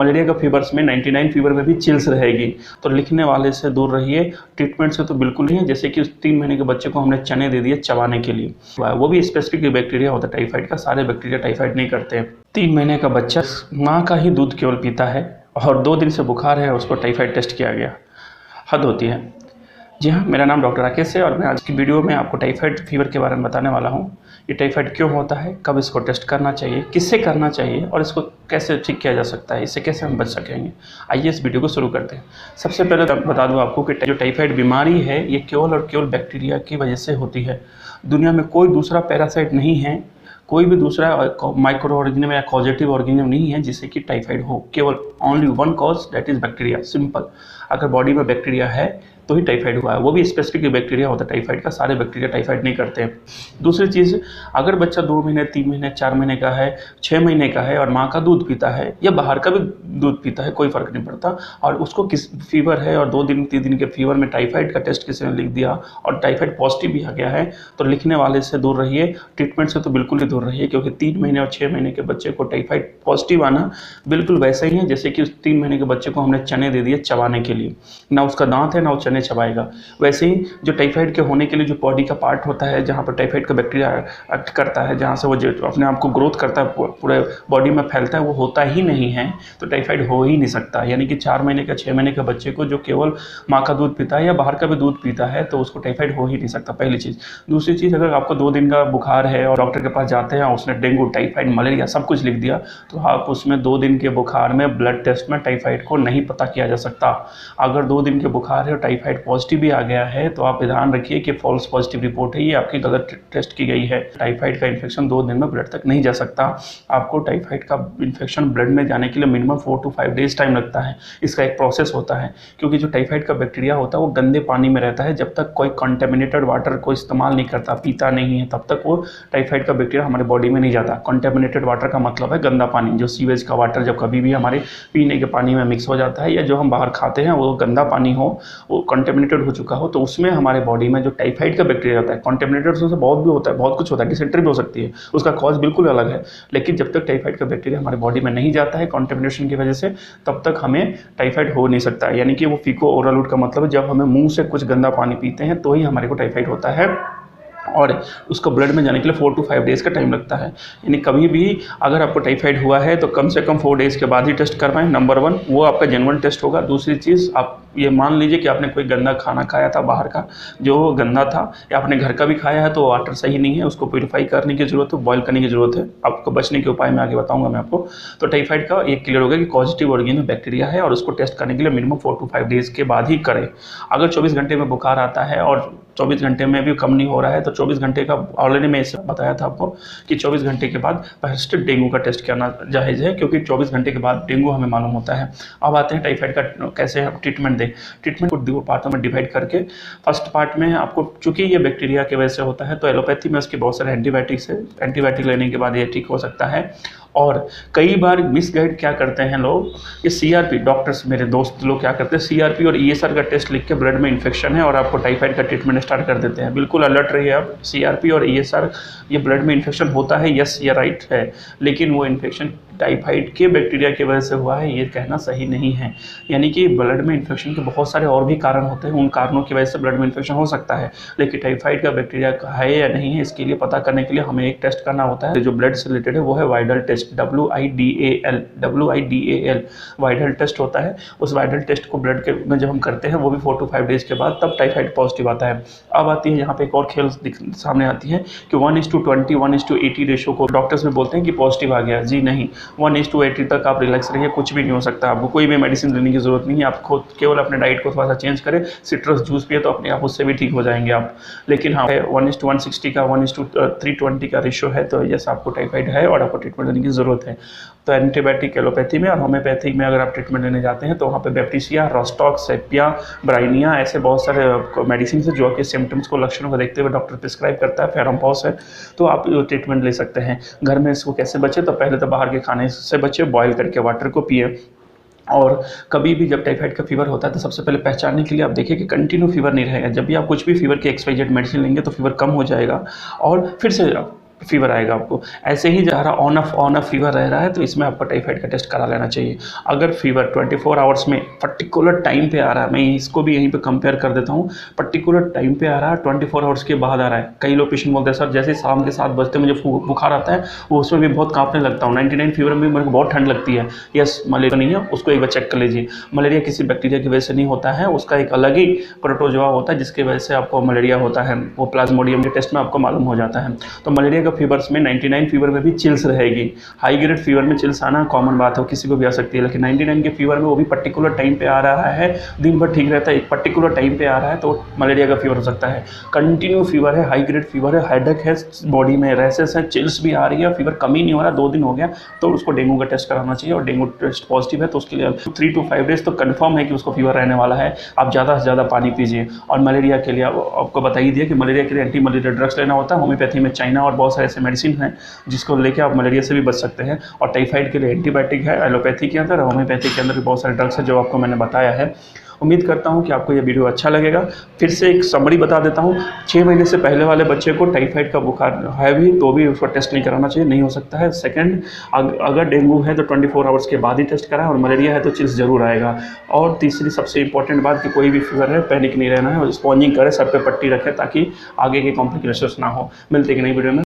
Malaria का fevers में 99 fever में भी चिल्स रहेगी। तो लिखने वाले से दूर रहिए, ट्रीटमेंट से तो बिल्कुल नहीं है। जैसे कि उस 3 महीने के बच्चे को हमने चने दे दिए चबाने के लिए, वो भी स्पेसिफिक बैक्टीरिया होता है टाइफाइड का, सारे बैक्टीरिया टाइफाइड नहीं करते हैं। 3 महीने का बच्चा माँ का ही दूध केवल पीता है और 2 दिन से बुखार है, उसको टाइफाइड टेस्ट किया गया। हद होती है। जी हाँ, मेरा नाम डॉक्टर राकेश है और मैं आज की वीडियो में आपको टाइफाइड फीवर के बारे में बताने वाला हूँ। ये टाइफाइड क्यों होता है, कब इसको टेस्ट करना चाहिए, किससे करना चाहिए और इसको कैसे ठीक किया जा सकता है, इससे कैसे हम बच सकेंगे। आइए इस वीडियो को शुरू करते हैं। सबसे पहले तो बता दूँ आपको कि जो टाइफाइड बीमारी है ये केवल और केवल बैक्टीरिया की वजह से होती है। दुनिया में कोई दूसरा पैरासाइट नहीं है, कोई भी दूसरा माइक्रो ऑर्गेनिज्म या कॉजेटिव ऑर्गेनिज्म नहीं है जिससे कि टाइफाइड हो। केवल only one cause, that is bacteria, simple. अगर बॉडी में बैक्टीरिया है तो ही टाइफाइड हुआ है, वो भी स्पेसिफिक बैक्टीरिया होता है टाइफाइड का, सारे बैक्टीरिया टाइफाइड नहीं करते हैं। दूसरी चीज़, अगर बच्चा 2 महीने 3 महीने 4 महीने का है, 6 महीने का है और माँ का दूध पीता है या बाहर का भी दूध पीता है, कोई फ़र्क नहीं पड़ता, और उसको किस फीवर है और 2 दिन 3 दिन के फीवर में टाइफाइड का टेस्ट किसी ने लिख दिया और टाइफाइड पॉजिटिव भी आ गया है, तो लिखने वाले से दूर रहिए, ट्रीटमेंट से तो बिल्कुल ही दूर रहिए। क्योंकि 3 महीने और 6 महीने के बच्चे को टाइफाइड पॉजिटिव आना बिल्कुल वैसे ही है जैसे कि उस 3 महीने के बच्चे को हमने चने दे दिए चबाने के लिए। ना उसका दांत है ना वो चने चबाएगा। वैसे ही जो टाइफाइड के होने के लिए जो बॉडी का पार्ट होता है जहाँ पर टाइफाइड का बैक्टीरिया एक्ट करता है, जहाँ से वो जो अपने आप को ग्रोथ करता है, पूरे बॉडी में फैलता है, वो होता ही नहीं है, तो टाइफाइड हो ही नहीं सकता। यानी कि 4 महीने का 6 महीने के बच्चे को जो केवल माँ का दूध पीता है या बाहर का भी दूध पीता है तो उसको टाइफाइड हो ही नहीं सकता, पहली चीज़। दूसरी चीज़, अगर आपको 2 दिन का बुखार है और डॉक्टर के पास जाते हैं और उसने डेंगू, टाइफाइड, मलेरिया सब कुछ लिख दिया, तो आप उसमें 2 दिन के बुखार में ब्लड टेस्ट में टाइफाइड को नहीं पता किया जा सकता। अगर 2 दिन के बुखार है और टाइफाइड पॉजिटिव भी आ गया है तो आप ध्यान रखिए कि फॉल्स पॉजिटिव रिपोर्ट है, ये आपकी गलत टेस्ट की गई है। टाइफाइड का इन्फेक्शन 2 दिन में ब्लड तक नहीं जा सकता। आपको टाइफाइड का इन्फेक्शन ब्लड में जाने के लिए मिनिमम 4 to 5 डेज टाइम लगता है। इसका एक प्रोसेस होता है, क्योंकि जो टाइफाइड का बैक्टीरिया होता है वो गंदे पानी में रहता है। जब तक कोई कंटेमिनेटेड वाटर को इस्तेमाल नहीं करता, पीता नहीं है, तब तक वो टाइफाइड का बैक्टीरिया हमारे बॉडी में नहीं जाता। कंटेमिनेटेड वाटर का मतलब है गंदा पानी, जो सीवेज का वाटर जब कभी भी हमारे पीने के पानी में मिक्स हो जाता है या जो हम बाहर खाते हैं वो गंदा पानी हो, वो कंटेमिनेटेड हो चुका हो, तो उसमें हमारे बॉडी में जो टाइफाइड का बैक्टीरिया होता है, कंटेमिनेटेड से बहुत भी होता है, बहुत कुछ होता है, डिसेंट्री भी हो सकती है, उसका कॉज बिल्कुल अलग है। लेकिन जब तक टाइफाइड का बैक्टीरिया हमारे बॉडी में नहीं जाता है कंटेमिनेशन की वजह से, तब तक हमें टाइफाइड हो नहीं सकता। यानी कि वो फीको ओरल रूट का मतलब है जब हमें मुंह से कुछ गंदा पानी पीते हैं तो ही हमारे को टाइफाइड होता है और उसको ब्लड में जाने के लिए 4 to 5 डेज़ का टाइम लगता है। यानी कभी भी अगर आपको टाइफाइड हुआ है तो कम से कम 4 डेज़ के बाद ही टेस्ट करवाएं। नंबर 1 वो आपका जेन्युइन टेस्ट होगा। दूसरी चीज़, आप ये मान लीजिए कि आपने कोई गंदा खाना खाया था बाहर का जो गंदा था, या आपने घर का भी खाया है तो वाटर सही नहीं है, उसको प्योरीफाई करने की ज़रूरत है, बॉयल करने की ज़रूरत है। आपको बचने के उपाय मैं आगे बताऊँगा मैं आपको। तो टाइफाइड का एक क्लियर हो गया कि पॉजिटिव ऑर्गेनिज्म बैक्टीरिया है और उसको टेस्ट करने के लिए मिनिमम 4 to 5 डेज़ के बाद ही करें। अगर 24 घंटे में बुखार आता है और 24 घंटे में भी कम नहीं हो रहा है तो 24 घंटे का ऑलरेडी मैं इससे बताया था आपको कि 24 घंटे के बाद फर्स्ट डेंगू का टेस्ट करना जायज़ है, क्योंकि 24 घंटे के बाद डेंगू हमें मालूम होता है। अब आते हैं टाइफाइड का कैसे हम ट्रीटमेंट दें। ट्रीटमेंट को 2 पार्टों में डिवाइड करके, फर्स्ट पार्ट में आपको, चूंकि ये बैक्टीरिया की वजह से होता है तो एलोपैथी में उसके बहुत सारे एंटीबायोटिक्स है, एंटीबायोटिक लेने के बाद ये ठीक हो सकता है। और कई बार मिसगाइड क्या करते हैं लोग, ये सीआरपी, डॉक्टर्स मेरे दोस्त लोग क्या करते हैं, सीआरपी और ईएसआर का टेस्ट लिख के ब्लड में इन्फेक्शन है और आपको टाइफाइड का ट्रीटमेंट स्टार्ट कर देते हैं। बिल्कुल अलर्ट रहिए आप। सीआरपी और ईएसआर, ये ब्लड में इन्फेक्शन होता है, यस ये राइट है, लेकिन वो इन्फेक्शन टाइफाइड के बैक्टीरिया की वजह से हुआ है ये कहना सही नहीं है। यानी कि ब्लड में इन्फेक्शन के बहुत सारे और भी कारण होते हैं, उन कारणों की वजह से ब्लड में इन्फेक्शन हो सकता है, लेकिन टाइफाइड का बैक्टीरिया है या नहीं है इसके लिए पता करने के लिए हमें एक टेस्ट करना होता है जो ब्लड से रिलेटेड है, वो है Widal test, WIDAL Widal test होता है। उस वाइडल टेस्ट को ब्लड के में जब हम करते हैं वो भी 4 to 5 डेज़ के बाद, तब टाइफाइड पॉजिटिव आता है। अब आती है यहाँ पे एक और खेल सामने आती है कि 1:20 1:80 रेशो को डॉक्टर्स में बोलते हैं कि पॉजिटिव आ गया। जी नहीं, 1:80 तक आप रिलैक्स रहिए, कुछ भी नहीं हो सकता, आपको कोई भी मेडिसिन लेने की जरूरत नहीं है। आप खुद केवल अपने डाइट को थोड़ा सा चेंज करें, सिट्रस जूस पिए तो अपने आप उससे भी ठीक हो जाएंगे आप। लेकिन हाँ, 1:160 का 1:320 का रेशो है, तो जैसा आपको टाइफाइड है और आपको ट्रीटमेंट लेने की ज़रूरत है। तो एंटीबायोटिक एलोपैथी में और होम्योपैथिक में अगर आप ट्रीटमेंट लेने जाते हैं तो वहाँ पे बैप्टिसिया, रोस्टॉक्स, सेपिया, ब्राइनिया, ऐसे बहुत सारे मेडिसिन है जो आपके सिम्टम्स को, लक्षणों को देखते हुए डॉक्टर प्रिस्क्राइब करता है। फेरमपॉस है, तो आप ट्रीटमेंट ले सकते हैं। घर में इसको कैसे बचे, तो पहले तो बाहर के खाने से बचे, बॉयल करके वाटर को पिए। और कभी भी जब टाइफाइड का फीवर होता है तो सबसे पहले पहचानने के लिए आप देखिए कि कंटिन्यू फीवर नहीं रहेगा। जब भी आप कुछ भी फीवर की XYZ मेडिसिन लेंगे तो फीवर कम हो जाएगा और फिर से फीवर आएगा आपको। ऐसे ही ज़रा ऑन ऑफ फीवर रह रहा है तो इसमें आपको टाइफाइड का टेस्ट करा लेना चाहिए। अगर फीवर 24 आवर्स में पर्टिकुलर टाइम पे आ रहा है, मैं इसको भी यहीं पे कंपेयर कर देता हूँ, पर्टिकुलर टाइम पे आ रहा है, 24 आवर्स के बाद आ रहा है। कई लोग पेशेंट बोलते हैं सर जैसे शाम के 7 बजते मुझे बुखार आता है, वो उसमें भी बहुत कांपने लगता हूँ, 99 फीवर में मेरे को बहुत ठंड लगती है। यस, मलेरिया नहीं है, उसको एक बार चेक कर लीजिए। मलेरिया किसी बैक्टीरिया की वजह से नहीं होता है, उसका एक अलग ही प्रोटोजोआ होता है जिसकी वजह से आपको मलेरिया होता है, वो प्लाज्मोडियम के टेस्ट में आपको मालूम हो जाता है। तो मलेरिया का फीवर्स में 99 फीवर में भी चिल्स रहेगी। हाई ग्रेड फीवर में चिल्स आना कॉमन बात है, किसी को भी आ सकती है, लेकिन 99 के फीवर में वो भी पर्टिकुलर टाइम पे आ रहा है, दिन भर ठीक रहता है, एक पर्टिकुलर टाइम पे आ रहा है तो मलेरिया का फीवर हो सकता है। कंटिन्यू फीवर है, हाई ग्रेड फीवर है, हेडेक है, बॉडी में रैसेस है, चिल्स भी आ रही है, फीवर कम ही नहीं हो रहा, 2 दिन हो गया, तो उसको डेंगू का टेस्ट कराना चाहिए। और डेंगू टेस्ट पॉजिटिव है तो उसके लिए 3 to 5 डेज तो कंफर्म है कि उसको फीवर रहने वाला है। आप ज़्यादा से ज़्यादा पानी पीजिए। और मलेरिया के लिए आपको बता ही दिया कि मलेरिया के लिए एंटी मलेरिया ड्रग्स लेना होता है। होम्योपैथी में चाइना और बहुत सारे ऐसे मेडिसिन हैं जिसको लेके आप मलेरिया से भी बच सकते हैं। और टाइफाइड के लिए एंटीबायोटिक है एलोपैथी के अंदर, होम्योपैथी के अंदर भी बहुत सारे ड्रग्स हैं जो आपको मैंने बताया है। उम्मीद करता हूं कि आपको ये वीडियो अच्छा लगेगा। फिर से एक समरी बता देता हूं, 6 महीने से पहले वाले बच्चे को टाइफाइड का बुखार है भी तो भी उसको टेस्ट नहीं कराना चाहिए, नहीं हो सकता है। सेकंड, अगर डेंगू है तो 24 आवर्स के बाद ही टेस्ट कराएं, और मलेरिया है तो चिल्स जरूर आएगा। और तीसरी सबसे इंपॉर्टेंट बात कि कोई भी फीवर है पैनिक नहीं रहना है, और स्पॉन्जिंग करें, सर पे पट्टी रखें ताकि आगे के कॉम्प्लिकेशंस ना हो। मिलते हैं कि नई वीडियो में।